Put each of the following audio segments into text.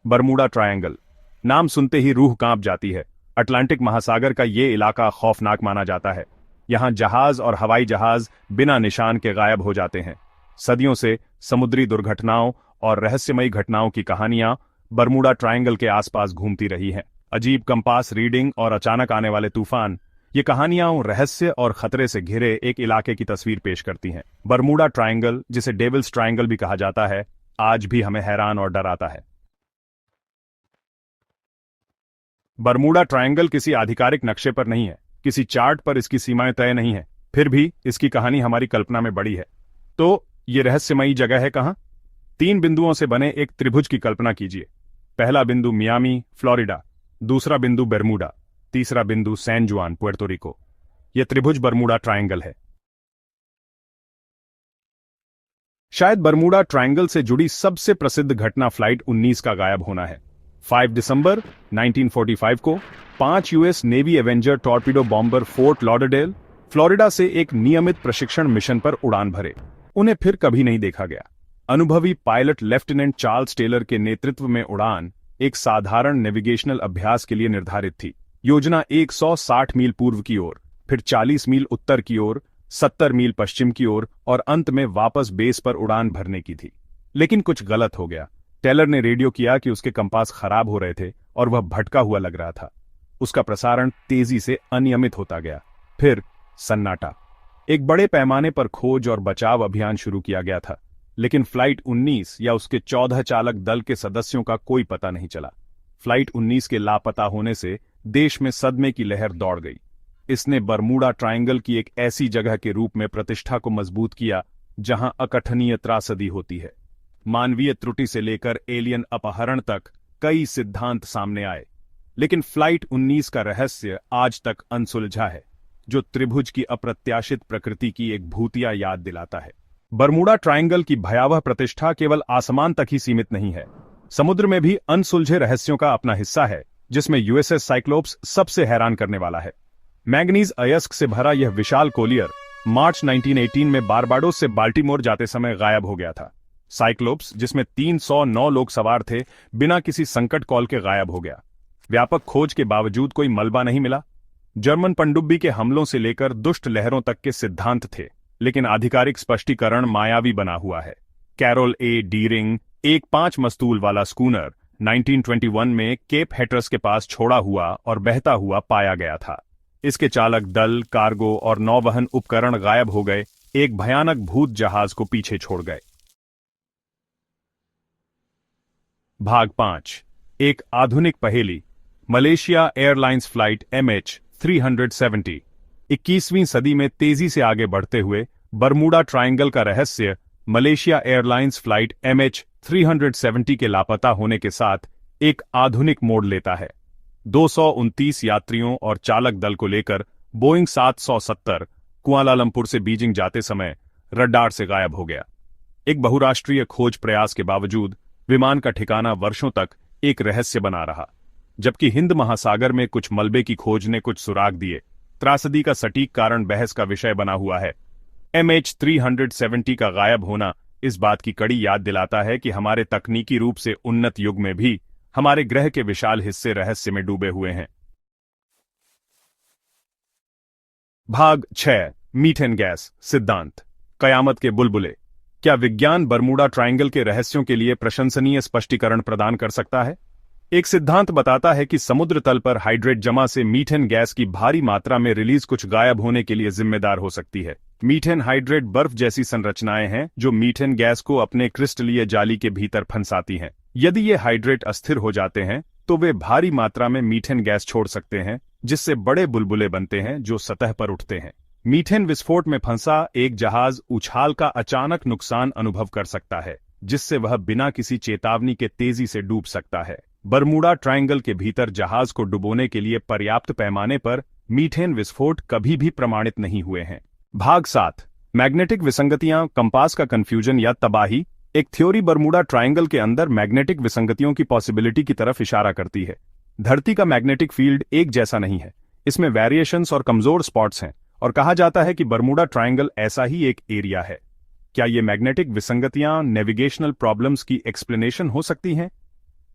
Bermuda triangle. नाम सुनते ही रूह कांप जाती है। अटलांटिक महासागर का ये इलाका खौफनाक माना जाता है। यहाँ जहाज और हवाई जहाज बिना निशान के गायब हो जाते हैं। सदियों से समुद्री दुर्घटनाओं और रहस्यमयी घटनाओं की कहानियां बरमूडा ट्रायंगल के आसपास घूमती रही हैं। अजीब कंपास रीडिंग और अचानक आने वाले तूफान, ये कहानियां रहस्य और खतरे से घिरे एक इलाके की तस्वीर पेश करती हैं। बरमूडा ट्रायंगल, जिसे डेविल्स ट्रायंगल भी कहा जाता है, आज भी हमें हैरान और डराता है। बरमूडा ट्रायंगल किसी आधिकारिक नक्शे पर नहीं है, किसी चार्ट पर इसकी सीमाएं तय नहीं है, फिर भी इसकी कहानी हमारी कल्पना में बड़ी है। तो ये रहस्यमयी जगह है कहां? 3 बिंदुओं से बने एक त्रिभुज की कल्पना कीजिए। पहला बिंदु मियामी, फ्लोरिडा, दूसरा बिंदु बरमूडा, तीसरा बिंदु सैन जुआन, पुएर्तो रिको। यह त्रिभुज बरमूडा ट्रायंगल है। शायद बरमूडा ट्रायंगल से जुड़ी सबसे प्रसिद्ध घटना फ्लाइट 19 का गायब होना है। 5 दिसंबर 1945 को 5 US navy Avenger torpedo bomber fort Lauderdale, Florida से एक नियमित प्रशिक्षण मिशन पर उड़ान भरे। उन्हें फिर कभी नहीं देखा गया। अनुभवी पायलट लेफ्टिनेंट चार्ल्स टेलर के नेतृत्व में उड़ान एक साधारण नेविगेशनल अभ्यास के लिए निर्धारित थी। योजना 160 मील पूर्व की ओर, फिर 40 मील उत्तर की ओर, 70 मील पश्चिम की ओर और अंत में वापस बेस पर उड़ान भरने की थी। लेकिन कुछ गलत हो गया। टेलर ने रेडियो किया कि उसके कंपास खराब हो रहे थे और वह भटका हुआ लग रहा था। उसका प्रसारण तेजी से अनियमित होता गया। फिर सन्नाटा। एक बड़े पैमाने पर खोज और बचाव अभियान शुरू किया गया था, लेकिन फ्लाइट 19 या उसके 14 चालक दल के सदस्यों का कोई पता नहीं चला। फ्लाइट 19 के लापता होने से देश में सदमे की लहर दौड़ गई। इसने बरमूडा ट्रायंगल की एक ऐसी जगह के रूप में प्रतिष्ठा को मजबूत किया जहां अकथनीय त्रासदी होती है। मानवीय त्रुटि से लेकर एलियन अपहरण तक कई सिद्धांत सामने आए, लेकिन फ्लाइट 19 का रहस्य आज तक अनसुलझा है, जो त्रिभुज की अप्रत्याशित प्रकृति की एक भूतिया याद दिलाता है। बरमूडा ट्रायंगल की भयावह प्रतिष्ठा केवल आसमान तक ही सीमित नहीं है। समुद्र में भी अनसुलझे रहस्यों का अपना हिस्सा है, जिसमें यूएसएस साइक्लोप्स सबसे हैरान करने वाला है। मैंगनीज अयस्क से भरा यह विशाल कोलियर मार्च 1918 में बारबाडोस से बाल्टीमोर जाते समय गायब हो गया था। साइक्लोप्स, जिसमें 309 लोग सवार थे, बिना किसी संकट कॉल के गायब हो गया। व्यापक खोज के बावजूड कोई मलबा नहीं मिला। जर्मन पनडुब्बी के हमलों से लेकर दुष्ट लहरों तक के सिद्धांत थे, लेकिन आधिकारिक स्पष्टीकरण मायावी बना हुआ है। कैरोल ए डीरिंग, एक 5 मस्तूल वाला स्कूनर, 1921 में केप हेट्रस के पास छोड़ा हुआ और बहता हुआ पाया गया था। इसके चालक दल, कार्गो और नौवहन उपकरण गायब हो गए, एक भयानक भूत जहाज को पीछे छोड़ गए। भाग 5। एक आधुनिक पहेली। Malaysia airlines flight MH370। 21वीं सदी में तेजी से आगे बढ़ते हुए बरमूडा ट्रायंगल का रहस्य मलेशिया एयरलाइंस फ्लाइट MH370 के लापता होने के साथ एक आधुनिक मोड़ लेता है। 229 यात्रियों और चालक दल को लेकर बोइंग 770 कुआलालंपुर से बीजिंग जाते समय रडार से गायब हो गया। एक बहुराष्ट्रीय खोज प्रयास के बावजूद विमान का ठिकाना वर्षों तक एक रहस्य बना रहा। जबकि हिंद महासागर में कुछ मलबे की खोज ने कुछ सुराग दिए, त्रासदी का सटीक कारण बहस का विषय बना हुआ है। MH370 का गायब होना इस बात की कड़ी याद दिलाता है कि हमारे तकनीकी रूप से उन्नत युग में भी हमारे ग्रह के विशाल हिस्से रहस्य में डूबे हुए हैं। भाग 6। मीथेन गैस सिद्धांत। कयामत के बुलबुले। क्या विज्ञान बरमूडा ट्रायंगल के रहस्यों के लिए प्रशंसनीय स्पष्टीकरण प्रदान कर सकता है? एक सिद्धांत बताता है कि समुद्र तल पर हाइड्रेट जमा से मीथेन गैस की भारी मात्रा में रिलीज कुछ गायब होने के लिए जिम्मेदार हो सकती है। मीथेन हाइड्रेट बर्फ जैसी संरचनाएं हैं जो मीथेन गैस को अपने क्रिस्टलीय जाली के भीतर फंसाती हैं। यदि ये हाइड्रेट अस्थिर हो जाते हैं तो वे भारी मात्रा में मीथेन गैस छोड़ सकते हैं, जिससे बड़े बुलबुले बनते हैं जो सतह पर उठते हैं। मीथेन विस्फोट में फंसा एक जहाज उछाल का अचानक नुकसान अनुभव कर सकता है, जिससे वह बिना किसी चेतावनी के तेजी से डूब सकता है। बरमूडा ट्रायंगल के भीतर जहाज को डुबोने के लिए पर्याप्त पैमाने पर मीथेन विस्फोट कभी भी प्रमाणित नहीं हुए हैं। भाग 7। मैग्नेटिक विसंगतियां, कंपास का कंफ्यूजन या तबाही। एक थ्योरी बरमूडा ट्रायंगल के अंदर मैग्नेटिक विसंगतियों की पॉसिबिलिटी की तरफ इशारा करती है। धरती का मैग्नेटिक फील्ड एक जैसा नहीं है, इसमें वेरिएशंस और कमजोर स्पॉट्स हैं, और कहा जाता है कि बरमूडा ट्रायंगल ऐसा ही एक एरिया है। क्या ये मैग्नेटिक विसंगतियां नेविगेशनल प्रॉब्लम्स की एक्सप्लेनेशन हो सकती हैं?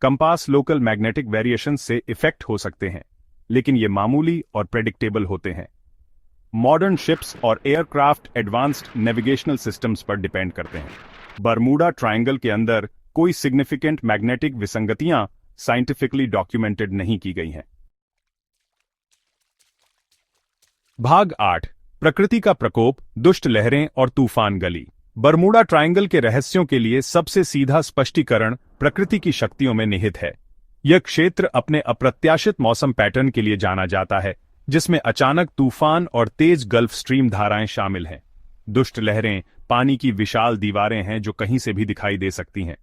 कंपास लोकल मैग्नेटिक वेरिएशन से इफेक्ट हो सकते हैं, लेकिन ये मामूली और प्रेडिक्टेबल होते हैं। मॉडर्न शिप्स और एयरक्राफ्ट एडवांस्ड नेविगेशनल सिस्टम्स पर डिपेंड करते हैं। बरमूडा ट्रायंगल के अंदर कोई सिग्निफिकेंट मैग्नेटिक विसंगतियां साइंटिफिकली डॉक्यूमेंटेड नहीं की गई हैं। भाग 8, प्रकृति का प्रकोप, दुष्ट लहरें और तूफान गली। बरमूडा ट्रायंगल के रहस्यों के लिए सबसे सीधा स्पष्टीकरण प्रकृति की शक्तियों में निहित है। यह क्षेत्र अपने अप्रत्याशित मौसम पैटर्न के लिए जाना जाता है, जिसमें अचानक तूफान और तेज गल्फ स्ट्रीम धाराएं शामिल हैं। दुष्ट लहरें पानी की विशाल दीवारें हैं जो कहीं से भी दिखाई दे सकती हैं।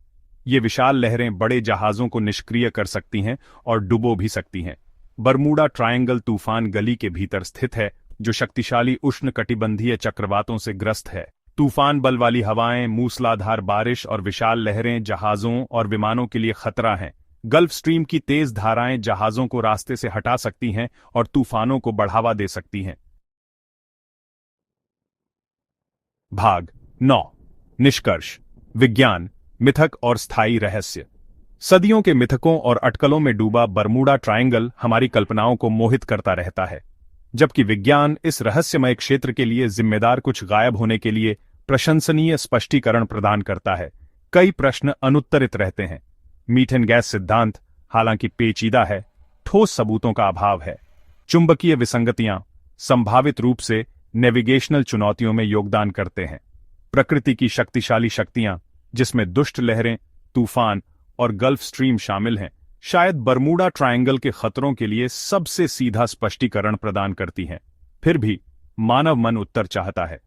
ये विशाल लहरें बड़े जहाजों को निष्क्रिय कर सकती हैं और डुबो भी सकती हैं। बरमूडा ट्रायंगल तूफान गली के भीतर स्थित है, जो शक्तिशाली उष्णकटिबंधीय चक्रवातों से ग्रस्त है। तूफान बल वाली हवाएं, मूसलाधार बारिश और विशाल लहरें जहाजों और विमानों के लिए खतरा हैं। गल्फ स्ट्रीम की तेज धाराएं जहाजों को रास्ते से हटा सकती हैं और तूफानों को बढ़ावा दे सकती हैं। भाग 9, निष्कर्ष, विज्ञान, मिथक और स्थायी रहस्य। सदियों के मिथकों और अटकलों में डूबा बरमूडा ट्रायंगल हमारी कल्पनाओं को मोहित करता रहता है, जबकि विज्ञान इस रहस्यमय क्षेत्र के लिए जिम्मेदार कुछ गायब होने के लिए प्रशंसनीय स्पष्टीकरण प्रदान करता है। कई प्रश्न अनुत्तरित रहते हैं। मीथेन गैस सिद्धांत, हालांकि पेचीदा है, ठोस सबूतों का अभाव है। चुंबकीय विसंगतियां संभावित रूप से नेविगेशनल चुनौतियों में योगदान करते हैं। प्रकृति की शक्तिशाली शक्तियां, जिसमें दुष्ट लहरें, तूफान और गल्फ स्ट्रीम शामिल हैं, शायद बरमूडा ट्रायंगल के खतरों के लिए सबसे सीधा स्पष्टीकरण प्रदान करती हैं। फिर भी मानव मन उत्तर चाहता है।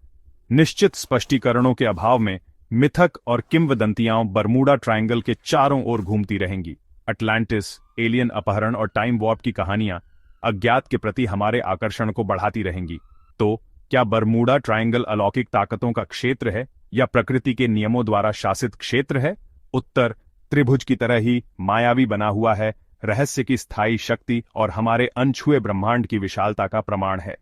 निश्चित स्पष्टीकरणों के अभाव में मिथक और किंवदंतियां बरमूडा ट्रायंगल के चारों ओर घूमती रहेंगी। अटलांटिस, एलियन अपहरण और टाइम वॉर्प की कहानियां अज्ञात के प्रति हमारे आकर्षण को बढ़ाती रहेंगी। तो क्या बरमूडा ट्रायंगल अलौकिक ताकतों का क्षेत्र है या प्रकृति के नियमों द्वारा शासित क्षेत्र है? उत्तर त्रिभुज की तरह ही मायावी बना हुआ है, रहस्य की स्थायी शक्ति और हमारे अनछुए ब्रह्मांड की विशालता का प्रमाण है।